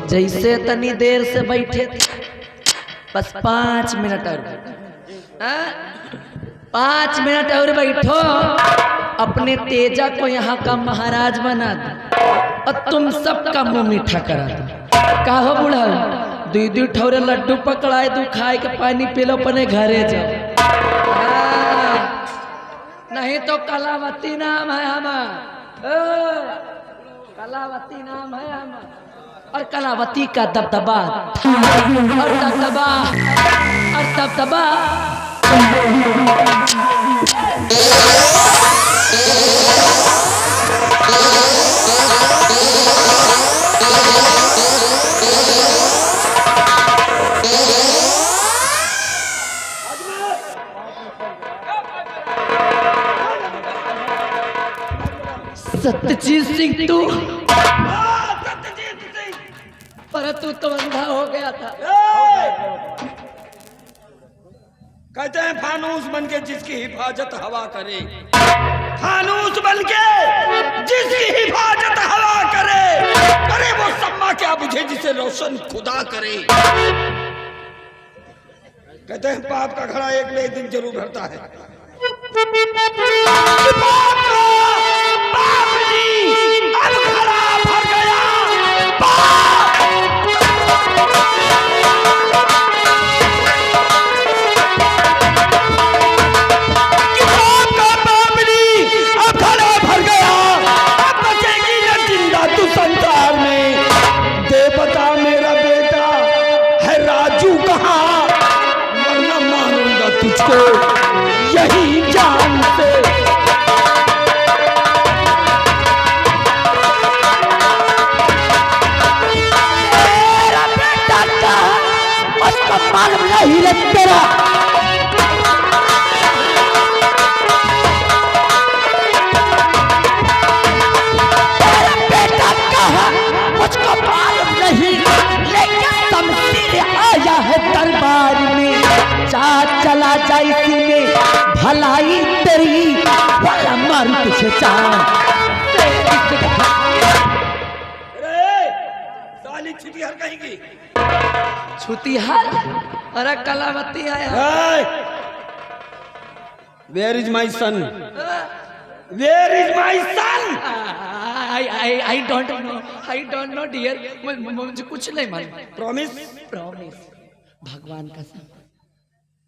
जैसे तनी देर से बैठे बस 5 मिनट और 5 मिनट और बैठो, अपने तेजा को यहाँ का महाराज बना दो और तुम सबका मुंह मीठा करा दो। काहो बुढ़ा, 2 ठौरे लड्डू पकड़ाए दो, खाए के पानी पी लो, अपने घरे जाओ। नहीं तो कलावती नाम है हमारा, कलावती नाम है हमारा, और कलावती का दबदबा और दबदबा और दबदबा। सत्यजीत सिंह तू, पर तू तो अंधा हो गया था। कहते हैं फानूस बनके जिसकी हिफाजत हवा करे, फानूस बनके जिसकी हिफाजत हवा करे, अरे वो सम्मा क्या बुझे जिसे रोशन खुदा करे। कहते हैं पाप का घड़ा एक न एक दिन जरूर भरता है। अब घड़ा भर गया, अब घड़ा भर गया, अब बचेगी न जिंदा तू संसार में। दे बता मेरा बेटा है राजू कहाँ, वरना मारूंगा तुझको यही जान से। मेरा बेटा कहाँ, उसको मालूम नहीं रे तेरा। मेरा बेटा कहाँ, मुझको मालूम नहीं, लेकिन शमशीर आया है दरबार में। चला जा इसी में भलाई तेरी, वाला मारू तुझे चांद। साली छुतिहार कहेंगी, छुतिहार, अरे कलावती आया। Where is my son? Where is my son? I don't know dear, मुझे कुछ नहीं मालूम। Promise, भगवान कसम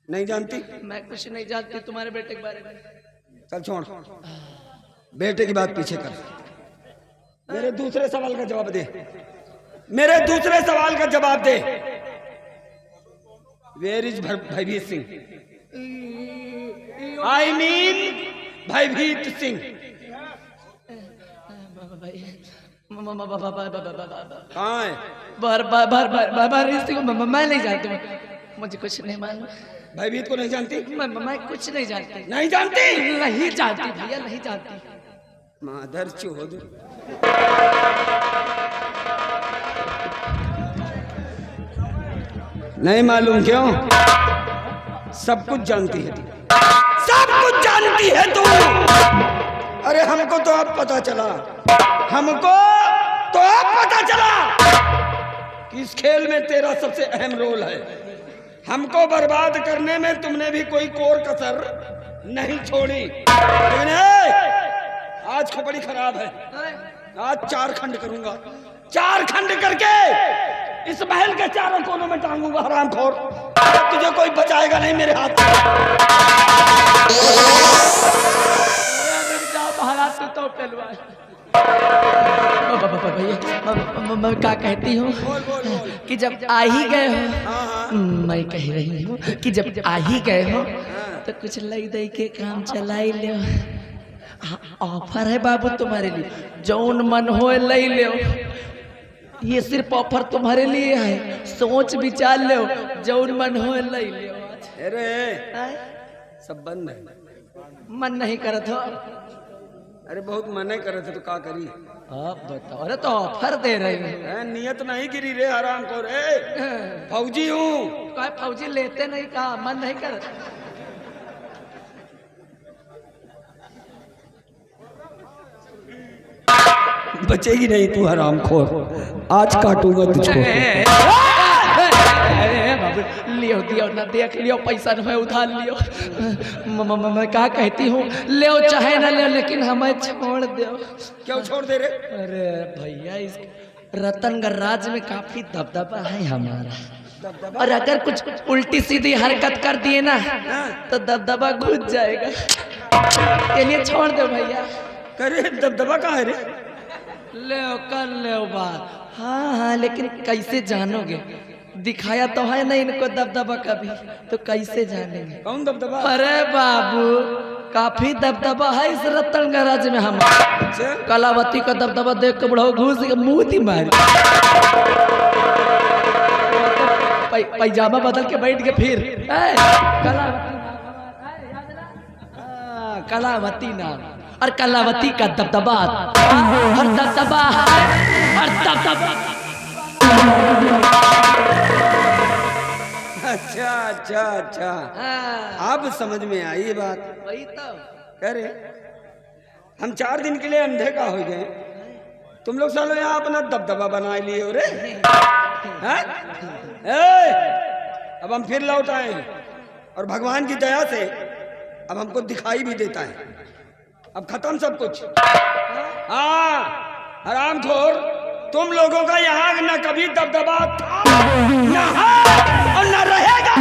नहीं जानती? मैं कुछ नहीं जानती तुम्हारे बेटे के बारे में। चल छोड़, बेटे की बात पीछे कर। मेरे दूसरे सवाल का जवाब दे, मेरे दूसरे सवाल का जवाब दे। वेयर इज भयभीत सिंह? आई मीन भयभीत सिंह कहाँ है? मैं नहीं जानती, मुझे कुछ नहीं मालूम। भयभीत को नहीं जानती? मैं कुछ नहीं जानती। नहीं जानती? नहीं जानती भैया, नहीं जानती। माधर चोद, नहीं मालूम क्यों? सब कुछ जानती है तू, सब कुछ जानती है तू। अरे हमको तो अब पता चला, हमको तो अब पता चला कि इस खेल में तेरा सबसे अहम रोल है। हमको बर्बाद करने में तुमने भी कोई कोर कसर नहीं छोड़ी। लेकिन आज खोपड़ी खराब है, आज 4 खंड करूंगा, 4 खंड करके इस महल के चारों कोनों में टांगूंगा हरामखोर। तुझे कोई बचाएगा नहीं मेरे हाथ से। मैं क्या कहती हूँ कि जब आ ही गए हो, मैं कह रही हूँ कि जब आ ही गए हो तो कुछ लई दई के काम चला ही ले। ऑफर है बाबू तुम्हारे लिए, जौन मन हो ले लो। ये सिर्फ ऑफर तुम्हारे लिए है, सोच विचार लो, जौन मन हो ले लो। अरे सब बंद है, मन नहीं करत हो? अरे बहुत मना करे थे तो क्या करी? आप बताओ। अरे तो ऑफर दे रहे हैं। नियत नहीं गिरी रे हराम को रे, फौजी हूँ। काय फौजी लेते नहीं, कहा मन नहीं कर। बचेगी नहीं तू हरामखोर, आज काटूंगा तुझको। अरे बाबू लियो दियो ना, देख लियो पैसा न उधार लियो। मैं क्या कहती हूँ, ले चाहे ना ले, लेकिन हमें छोड़ दो। क्यों छोड़ दे रे? अरे भैया इस रतनगढ़ राज्य में काफी दबदबा है हमारा, और अगर कुछ उल्टी सीधी हरकत कर दिए ना तो दबदबा घुस जाएगा। के लिए छोड़ दो भैया। करे दबदबा कहाँ है रे? ले कर ले बात। हाँ हाँ, लेकिन कैसे जानोगे? दिखाया तो है नहीं इनको दबदबा कभी, तो कैसे जानेंगे? कौन दबदबा? अरे बाबू काफी दबदबा है इस रतनगढ़ राज्य में हमारा। कलावती का दबदबा देख के बुढ़ाओ घूस के मुंह थी मारी। पैजामा बदल के बैठ के फिर कलावती नाम, और कलावती का दबदबा हर दबदबा हर दबदबा। अच्छा अच्छा अच्छा, अब समझ में आई ये बात। वही तो करे हम 4 दिन के लिए अंधे का हो गए, तुम लोग सालों यहाँ अपना दबदबा बना लिए हो रे। अब हम फिर लौट आए और भगवान की दया से अब हमको दिखाई भी देता है। अब खत्म सब कुछ। हाँ हरामखोर, तुम लोगों का यहाँ न कभी दबदबा था, न है और न रहेगा।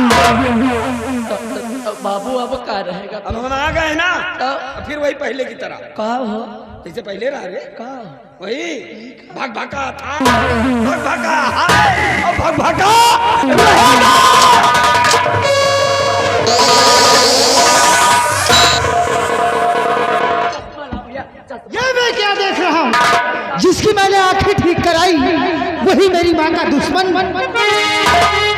बाबू अब क्या रहेगा? अब हम आ गए ना, तो फिर वही पहले की तरह। का हो जैसे पहले रहा रे, का वही भग भगा था, भग भगा है और भग भगा रहेगा। ये मैं क्या देख रहा हूँ? जिसकी मैंने आंखें ठीक कराई वही मेरी माँ का दुश्मन।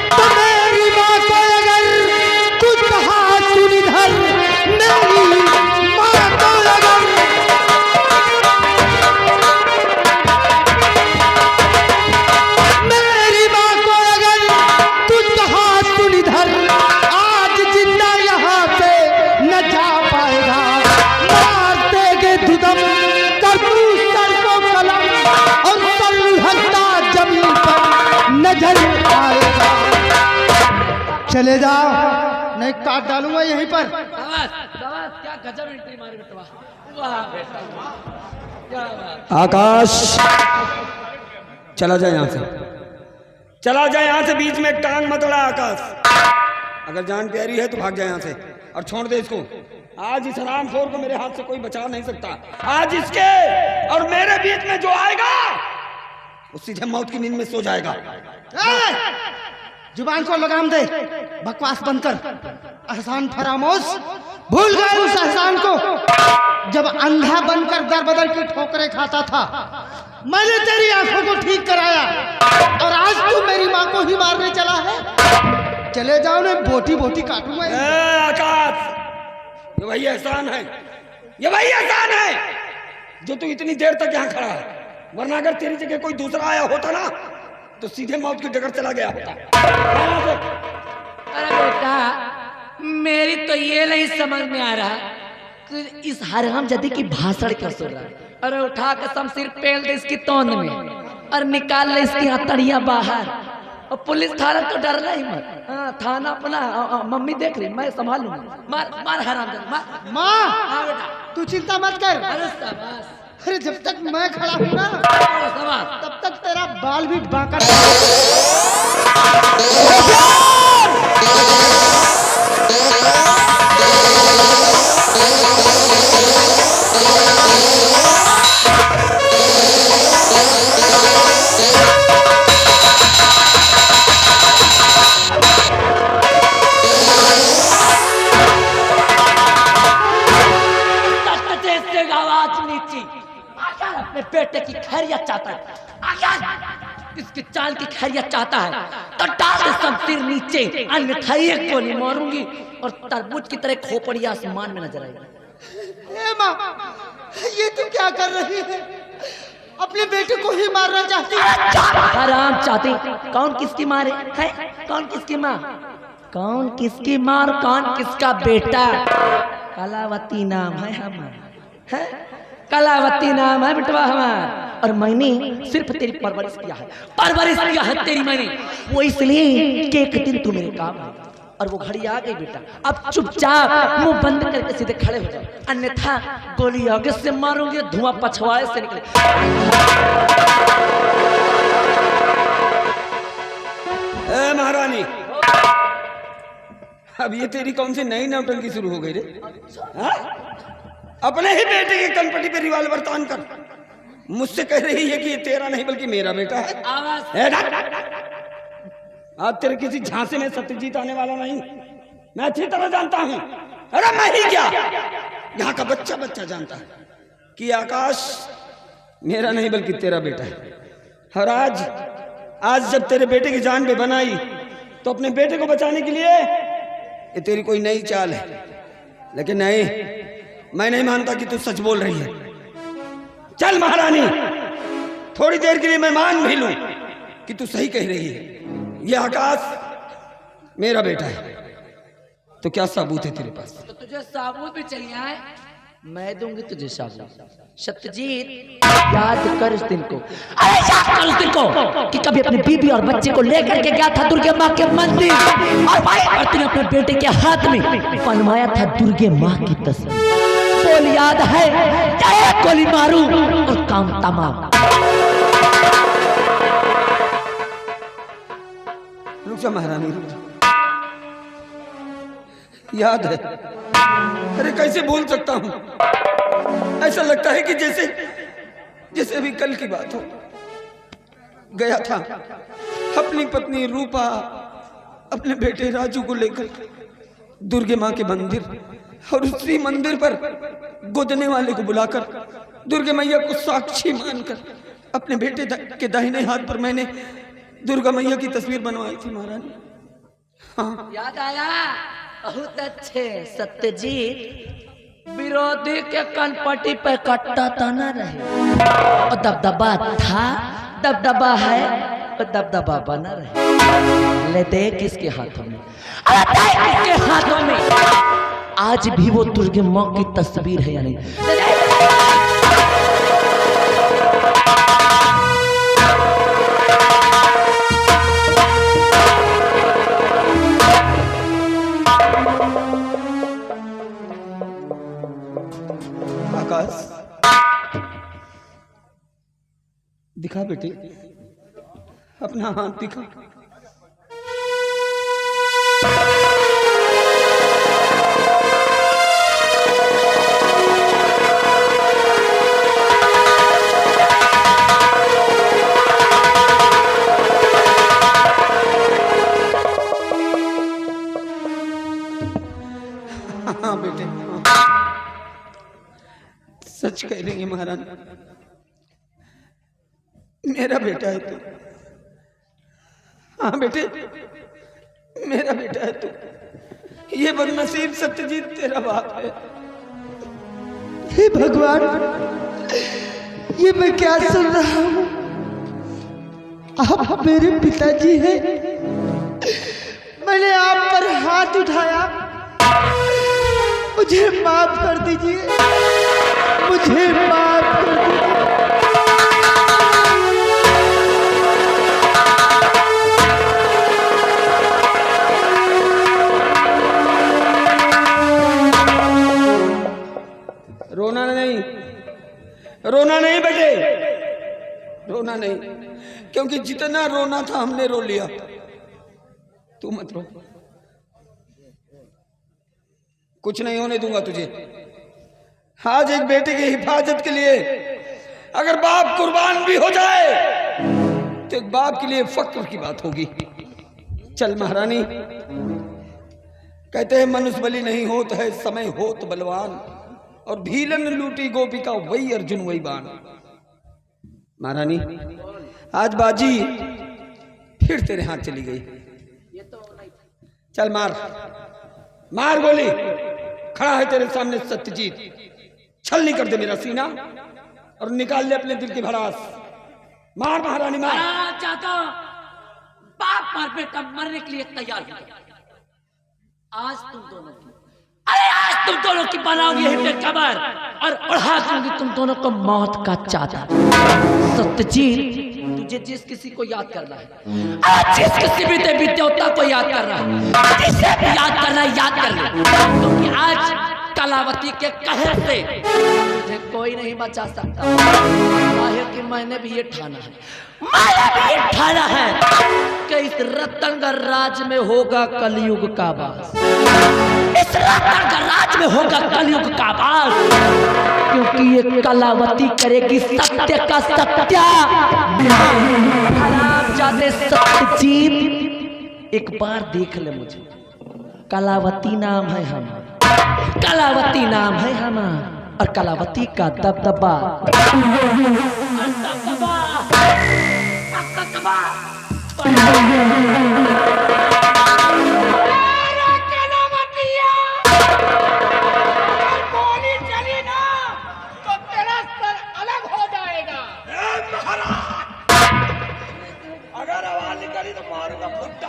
तो मेरी माँ को अगर कुछ कहा सुन इधर, मेरी माँ को अगर मेरी माँ को अगर कुछ कहा सुन इधर, आज जिंदा यहाँ से न जा पाएगा। मार देंगे दुदम सर को कलम और सर हत्ता जमीन पर नजर आएगा। चले जाओ नहीं काट डालूंगा यहीं पर। क्या गजब एंट्री मारी बेटवा। वाह बेटा क्या बात। आकाश चला जाए यहाँ से, चला जाए यहाँ से, बीच में टांग मत अड़ा आकाश। अगर जान प्यारी है तो भाग जाए यहाँ से और छोड़ दे इसको। आज इस हरामखोर को मेरे हाथ से कोई बचा नहीं सकता। आज इसके और मेरे बीच में जो आएगा वो सीधे मौत की नींद में सो जाएगा। जुबान को लगाम दे, बकवास बंद कर। एहसान फरामोश, भूल गए उस एहसान को जब अंधा बनकर दर बदर की ठोकरें खाता था। मैंने तेरी आंखों को ठीक कराया और आज तू मेरी माँ को ही मारने चला है। चले जाओ ने बोटी बोटी काटूंगा। आकाश ये वही एहसान है, ये वही एहसान है जो तू इतनी देर तक यहाँ खड़ा है। वरना अगर तेरी जगह कोई दूसरा आया होता ना तो सीधे मौत की डगर चला गया होता। अरे बेटा मेरी तो ये नहीं समझ में आ रहा कि इस हरामजादी की भाषण क्या सुन रहा है। अरे उठा के शमशीर पेल दे इसकी तोंद में और निकाल ले इसकी हथड़ियां बाहर। और पुलिस थाना तो डरना ही मत। हाँ थाना अपना मम्मी देख रही, मैं संभालूंगा। मार मार हरामजादी मार। माँ हाँ बेटा तू चिंता मत कर। अरे शाबाश। अरे जब तक मैं खड़ा हूँ ना शाबाश। तब तक तेरा बाल भी बांका। अपने बेटे की खैरियत चाहता है, इसकी चाल की खैरियत चाहता है तो डाल दे शमशीर नीचे, अन्यथा एक गोली मारूंगी और तरबूज की तरह खोपड़ी आसमान में नजर आएगी। माँ ये तू क्या कर रही है? अपने बेटे को ही मारना चाहती है? हराम चाहती। कौन किसकी मारे है? कौन किसकी माँ? कौन किसकी माँ? कौन किसका बेटा? कलावती नाम है हमारा, है कलावती नाम है बेटवा हमारा। और मैंने सिर्फ तेरी परवरिश किया है, परवरिश किया है तेरी मैंने, वो इसलिए कि एक दिन तू मेरे काम है। और वो घड़ी आ गई बेटा, अब चुपचाप मुंह बंद करके सीधे खड़े हो जाओ, अन्यथा गोली आगे से मारूंगी, धुआं पछवाड़े से निकले। ए महारानी, अब ये तेरी कौन सी नई नौटंकी शुरू हो गई रे? हाँ? अपने ही बेटे की कनपटी पे रिवाल्वर तान कर मुझसे कह रही है कि ये तेरा नहीं बल्कि मेरा बेटा है। आज तेरे किसी झांसे में सत्यजीत आने वाला नहीं, मैं अच्छी तरह जानता हूं। अरे मैं ही क्या, यहाँ का बच्चा बच्चा जानता है कि आकाश मेरा नहीं बल्कि तेरा बेटा है। और आज जब तेरे बेटे की जान पे बनाई तो अपने बेटे को बचाने के लिए ये तेरी कोई नई चाल है, लेकिन नहीं, मैं नहीं मानता कि तू सच बोल रही है। चल महारानी, थोड़ी देर के लिए मैं मान भी लूं कि तू सही कह रही है, ये आकाश मेरा बेटा है, तो क्या सबूत है तेरे पास? तो तुझे सबूत भी चाहिए, मैं दूंगी तुझे सबूत। सत्यजीत, याद कर उस दिन को, अरे याद कर उस दिन को कि कभी अपनी बीबी और बच्चे को लेकर के गया था दुर्गे माँ के मंदिर, और भाई और तूने अपने बेटे के हाथ में पहनाया था दुर्गे माँ की तस्वीर। बोल याद है? एक गोली मारूं और काम तमाम। रुक जा महारानी, रुक जा। याद है? अरे कैसे भूल सकता हूं? ऐसा लगता है कि जैसे अभी कल की बात हो। गया था अपनी पत्नी रूपा अपने बेटे राजू को लेकर दुर्गे माँ के मंदिर, और उसी मंदिर पर गोदने वाले को बुलाकर दुर्गे मैया को साक्षी मानकर अपने बेटे के दाहिने हाथ पर मैंने दुर्गा मैया की तस्वीर बनवाई थी महारानी। हाँ याद आया? बहुत अच्छे। सत्यजीत, विरोधी के कनपटी पे कट्टा तना रहे, और दबदबा था, दबदबा है, और दबदबा बना रहे। ले देख किसके हाथों में, अरे देख किसके हाथों में आज भी वो दुर्गे माँ की तस्वीर है या नहीं? आकाश, दिखा बेटे, अपना हाथ दिखा। हाँ बेटे, सच कह रही है महारानी, मेरा बेटा है तू। हाँ बेटे, मेरा बेटा है तू। ये बदनसीब सत्यजीत तेरा बाप है। हे भगवान, ये मैं क्या सुन रहा हूँ? आप मेरे पिताजी हैं। मैंने आप पर हाथ उठाया, मुझे माफ कर दीजिए, मुझे माफ कर दीजिए। रोना नहीं बेटे, रोना नहीं, क्योंकि जितना रोना था हमने रो लिया। तू मत रो, कुछ नहीं होने दूंगा तुझे। आज एक बेटे की हिफाजत के लिए अगर बाप कुर्बान भी हो जाए तो एक बाप के लिए फक्र की बात होगी। चल महारानी, कहते हैं मनुष्य बलि नहीं होता है, समय होत बलवान, और भीलन लूटी गोपिका वही अर्जुन वही बाण। महारानी, आज बाजी फिर तेरे हाथ चली गई। चल मार, मार गोली। खड़ा है तेरे सामने सत्यजीत, छल नहीं कर दे मेरा सीना और निकाल ले अपने दिल की भड़ास। मार महारानी, मार। चाहता बाप मार बेटा मरने के लिए तैयार हो। आज तुम दोनों की अरे आज तुम दोनों की बनाऊंगी हिट कबर और उड़ा दूंगी तुम दोनों को मौत का चादर। सत्यजीत, तुझे जिस किसी को याद करना है, आज जिस किसी भी देवी देवता को याद करना है, जिसे भी याद करना है याद कर ले, क्योंकि आज कलावती के कहर से मुझे कोई नहीं बचा सकता। कि मैंने भी ये ठाना है, मैंने भी ये ठाना है कि इस रतनगढ़ राज में होगा कलयुग का वास। इस रतनगढ़ राज में होगा कलयुग का वास, क्योंकि ये कलावती करेगी सत्य का सत्या। हरामजादे सत्यजीत, एक बार देख ले मुझे। कलावती नाम है हमारा, कलावती नाम है हमारा, और कलावती का दबदबा अगर आवाज निकली तो मारूंगा फुट्टा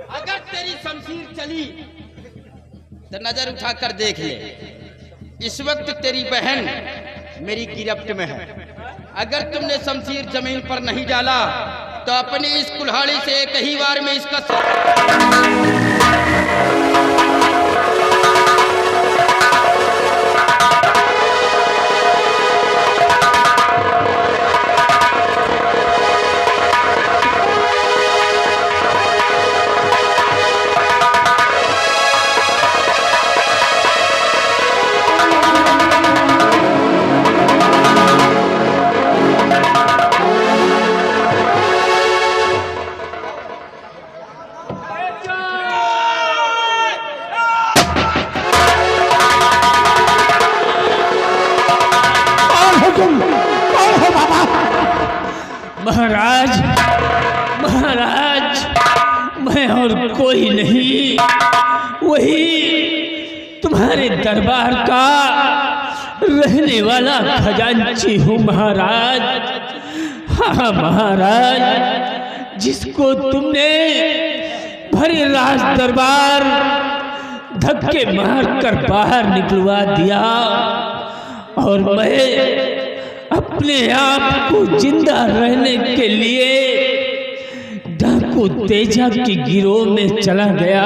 अगर तेरी शमशीर चली तो नजर उठाकर देख ले, इस वक्त तेरी बहन मेरी गिरफ्त में है। अगर तुमने शमशीर जमीन पर नहीं डाला तो अपनी इस कुल्हाड़ी से एक ही बार में इसका महाराज, महाराज, मैं और कोई नहीं, वही तुम्हारे दरबार का रहने वाला खजांची हूँ महाराज। हाँ महाराज, जिसको तुमने भरे राज दरबार धक्के मार कर बाहर निकलवा दिया, और मैं अपने आप को जिंदा रहने के लिए डाकू तेजा की गिरोह में चला गया।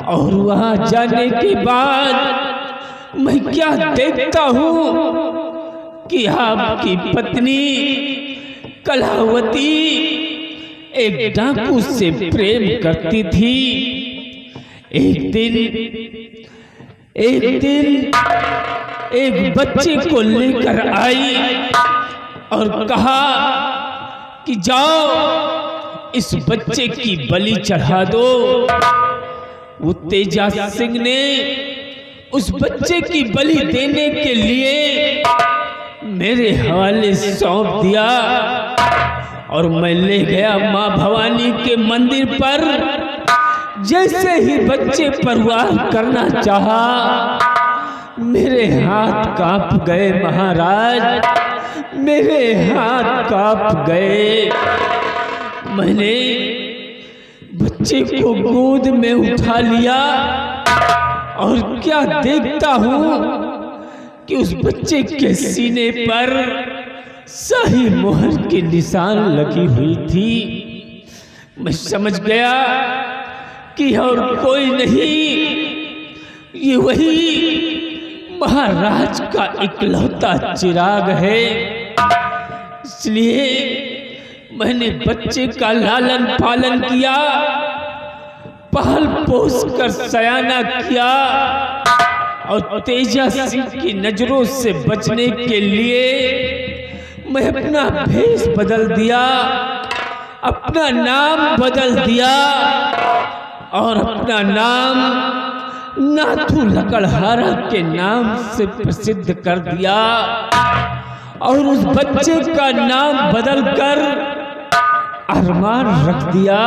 और वहां जाने के बाद मैं क्या देखता हूँ कि आपकी पत्नी कलावती एक डाकू से प्रेम करती थी। एक दिन एक बच्चे को लेकर आई और कहा कि जाओ इस बच्चे की बलि चढ़ा दो। वो तेजा सिंह ने उस बच्चे की बलि देने के लिए मेरे हवाले सौंप दिया, और मैं ले गया माँ भवानी के मंदिर पर। जैसे ही बच्चे पर वार करना चाहा, मेरे हाथ कांप गए महाराज, मेरे हाथ कांप गए। मैंने बच्चे को गोद में उठा लिया और क्या देखता हूँ कि उस बच्चे के सीने पर सही मोहर के निशान लगी हुई थी। मैं समझ गया कि और कोई नहीं, ये वही महाराज का इकलौता चिराग है। इसलिए मैंने बच्चे का लालन पालन किया, पहल पोस कर सयाना किया, और तेजा सिंह की नजरों से बचने के लिए मैं अपना भेष बदल दिया, अपना नाम बदल दिया, और अपना नाम नाथू लकड़हारा के नाम से प्रसिद्ध कर दिया, और उस बच्चे का नाम बदलकर अरमान रख दिया।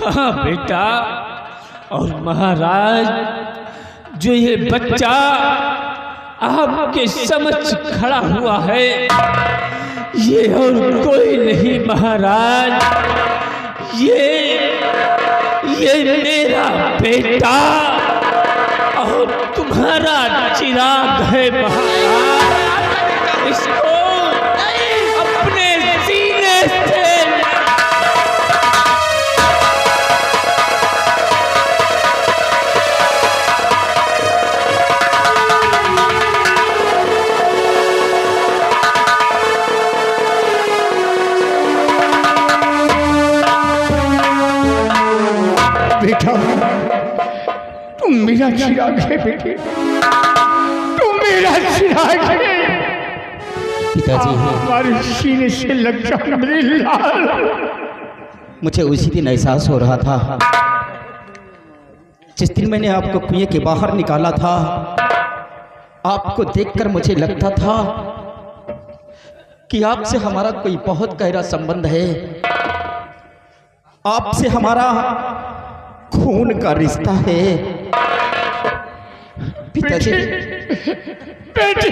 हाँ बेटा, और महाराज जो ये बच्चा आपके समक्ष खड़ा हुआ है, ये और कोई नहीं महाराज, ये मेरा बेटा और तुम्हारा चिराग है महाराज। इसको अपने सीने से बेटा, तुम मेरा चिराग है बेटे, तुम मेरा चिराग है। पिताजी, हमारे सीने से लग जा मेरे लाल। मुझे उसी दिन एहसास हो रहा था, जिस दिन मैंने आपको कुएं के बाहर निकाला था, आपको देखकर मुझे लगता था कि आपसे हमारा कोई बहुत गहरा संबंध है, आपसे हमारा खून का रिश्ता है। पिताजी, बेटे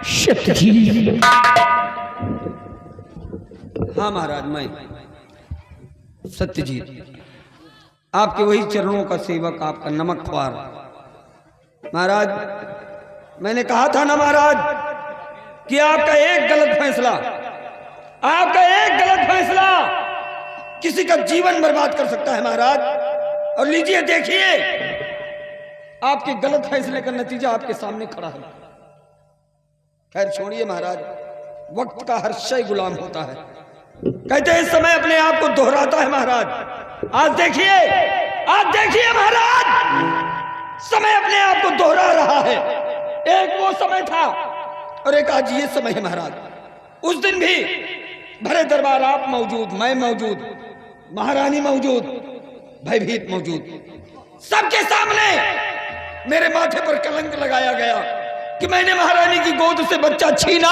सत्यजीत। हाँ महाराज, मैं सत्यजीत, आपके वही चरणों का सेवक, आपका नमक ख्वार। महाराज, मैंने कहा था ना महाराज कि आपका एक गलत फैसला किसी का जीवन बर्बाद कर सकता है महाराज। और लीजिए देखिए, आपके गलत फैसले का नतीजा आपके सामने खड़ा है। खैर छोड़िए महाराज, वक्त का हर शय गुलाम होता है, कहते हैं समय अपने आप को दोहराता है महाराज। आज देखिए महाराज, समय अपने आप को दोहरा रहा है। एक वो समय था और एक आज ये समय है महाराज। उस दिन भी भरे दरबार आप मौजूद, मैं मौजूद, महारानी मौजूद, भयभीत मौजूद, सबके सामने मेरे माथे पर कलंक लगाया गया कि मैंने महारानी की गोद से बच्चा छीना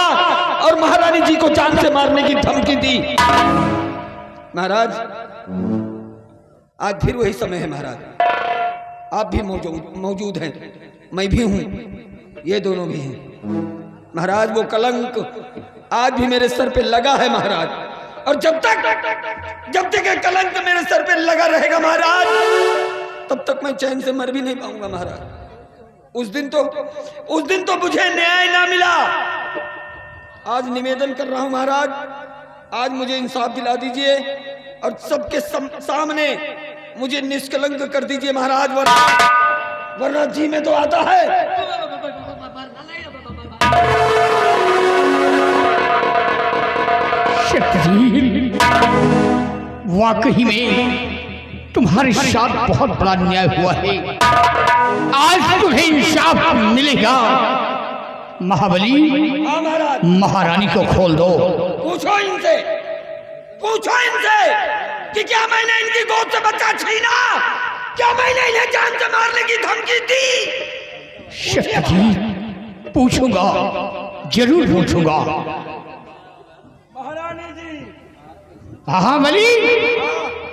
और महारानी जी को जान से मारने की धमकी दी। महाराज, आज फिर वही समय है महाराज। आप भी मौजूद हैं, मैं भी हूं, ये दोनों भी हैं महाराज। वो कलंक आज भी मेरे सर पे लगा है महाराज, और जब तक ये कलंक मेरे सर पे लगा रहेगा महाराज, तब तक मैं चैन से मर भी नहीं पाऊंगा महाराज। उस दिन तो मुझे न्याय ना मिला। आज निवेदन कर रहा हूं महाराज, आज मुझे इंसाफ दिला दीजिए और सबके सामने मुझे निष्कलंक कर दीजिए महाराज, वरना जी में तो आता है। वाकई में तुम्हारे साथ बहुत बड़ा अन्याय हुआ है। आज तुम्हें इंसाफ मिलेगा। महाबली, महारानी को खोल दो। पूछो इनसे कि क्या मैंने इनकी गोद से बच्चा छीना? क्या मैंने इन्हें जान से मारने की धमकी दी? सत्यजीत, पूछूंगा, जरूर पूछूंगा। महारानी जी, महाबली,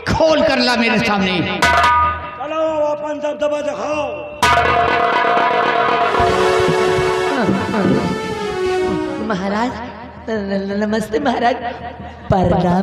खोल कर ला मेरे सामने। चलो अपन दबदबा दिखाओ। महाराज नमस्ते महाराज, प्रणाम।